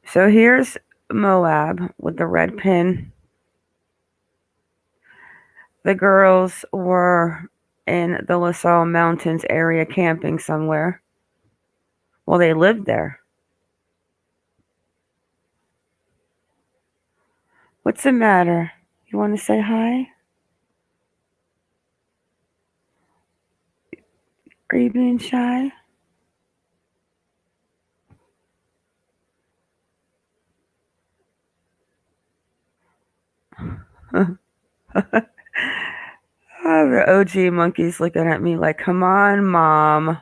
So here's Moab with the red pin. The girls were in the La Salle Mountains area camping somewhere. Well, they lived there. What's the matter? You want to say hi? Are you being shy? Oh, the OG monkey's looking at me like, come on, Mom.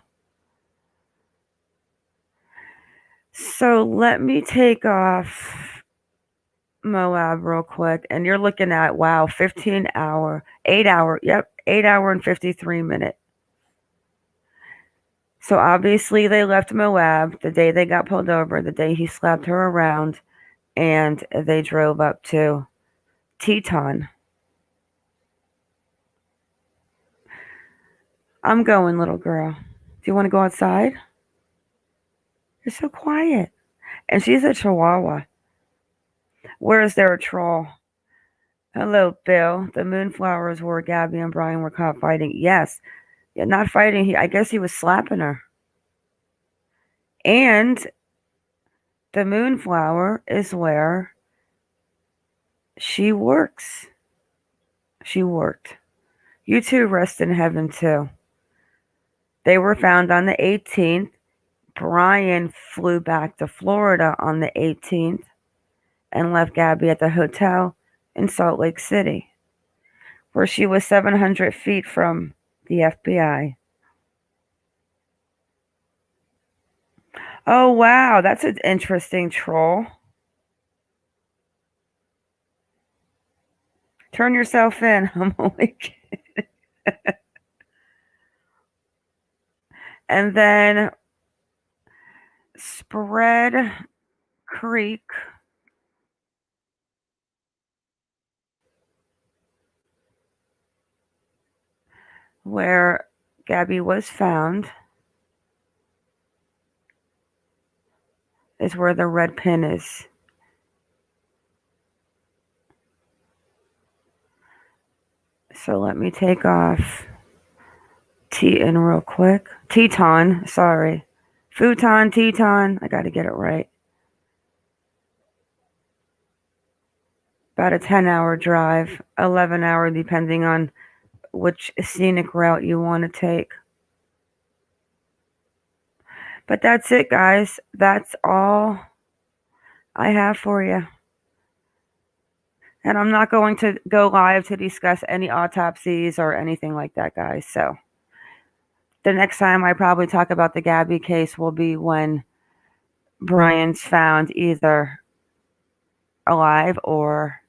So let me take off Moab real quick. And you're looking at, wow, 8 hour, yep, 8 hour and 53 minute. So obviously they left Moab the day they got pulled over, the day he slapped her around, and they drove up to Teton. I'm going, little girl. Do you want to go outside? You're so quiet. And she's a Chihuahua. Where is there a troll? Hello, Bill. The Moonflowers where Gabby and Brian were caught fighting. Yes. Yeah, not fighting. I guess he was slapping her. And the Moonflower is where she works. She worked. You two rest in heaven, too. They were found on the 18th. Brian flew back to Florida on the 18th and left Gabby at the hotel in Salt Lake City, where she was 700 feet from the FBI. Oh, wow. That's an interesting troll. Turn yourself in. I'm only kidding. And then Spread Creek. Where Gabby was found is where the red pin is. So let me take off Teton real quick. Teton, sorry. Futon, Teton. I got to get it right. About a 10-hour drive, 11-hour depending on which scenic route you want to take. But that's it, guys. That's all I have for you. And I'm not going to go live to discuss any autopsies or anything like that, guys. So the next time I probably talk about the Gabby case will be when Brian's found either alive or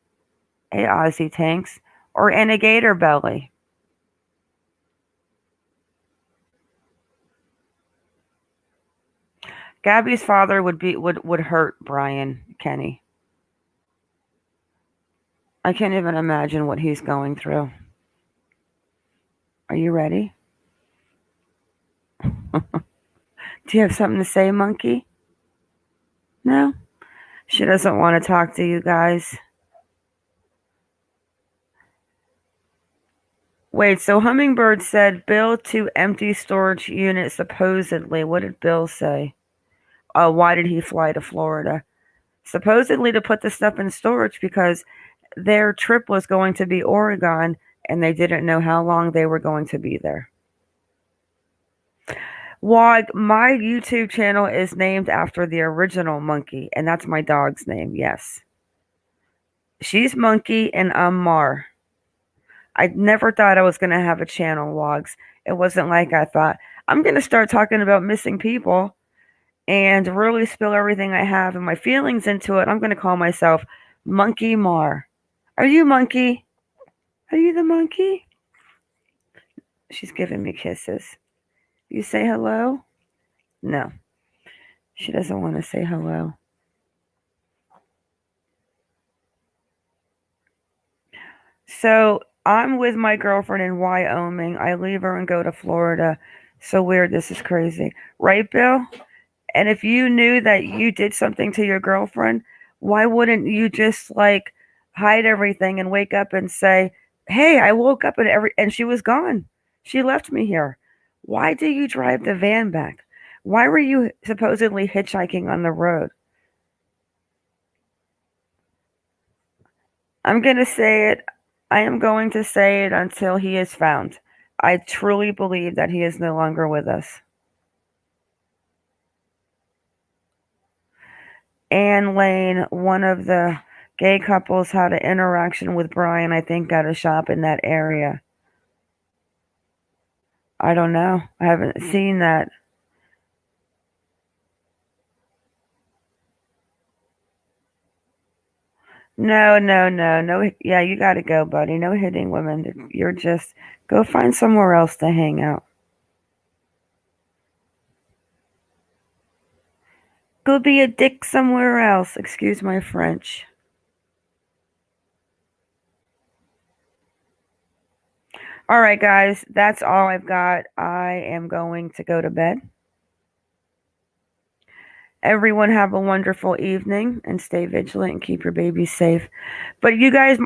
a Aussie tanks or in a gator belly. Gabby's father would hurt Brian, Kenny. I can't even imagine what he's going through. Are you ready? Do you have something to say, Monkey? No? She doesn't want to talk to you guys. Wait, so Hummingbird said bill to empty storage unit supposedly. What did Bill say? Why did he fly to Florida? Supposedly to put the stuff in storage because their trip was going to be Oregon and they didn't know how long they were going to be there. Wog, my YouTube channel is named after the original Monkey, and that's my dog's name, yes. She's Monkey and I'm Mar. I never thought I was going to have a channel, Wogs. It wasn't like I thought, I'm going to start talking about missing people and really spill everything I have and my feelings into it. I'm going to call myself Monkey Mar. Are you Monkey? Are you the monkey? She's giving me kisses. You say hello? No. She doesn't want to say hello. So I'm with my girlfriend in Wyoming. I leave her and go to Florida. So weird. This is crazy. Right, Bill? And if you knew that you did something to your girlfriend, why wouldn't you just like hide everything and wake up and say, hey, I woke up and she was gone. She left me here. Why do you drive the van back? Why were you supposedly hitchhiking on the road? I'm going to say it. I am going to say it until he is found. I truly believe that he is no longer with us. Ann Lane, one of the gay couples, had an interaction with Brian, I think, at a shop in that area. I don't know. I haven't seen that. No. Yeah, you got to go, buddy. No hitting women. You're just, go find somewhere else to hang out. Go be a dick somewhere else. Excuse my French. All right, guys. That's all I've got. I am going to go to bed. Everyone have a wonderful evening and stay vigilant and keep your babies safe. But you guys,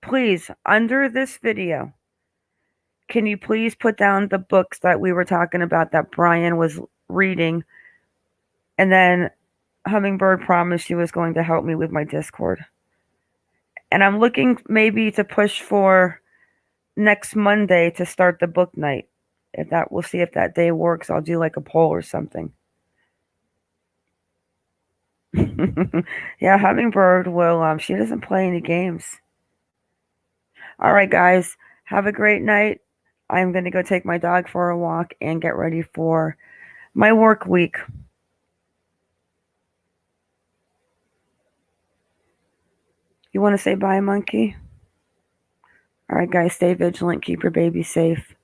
please, under this video, can you please put down the books that we were talking about that Brian was reading? And then Hummingbird promised she was going to help me with my Discord. And I'm looking maybe to push for next Monday to start the book night. We'll see if that day works. I'll do like a poll or something. Yeah, Hummingbird will, she doesn't play any games. All right, guys, have a great night. I'm going to go take my dog for a walk and get ready for my work week. You want to say bye, Monkey? All right, guys, stay vigilant. Keep your baby safe.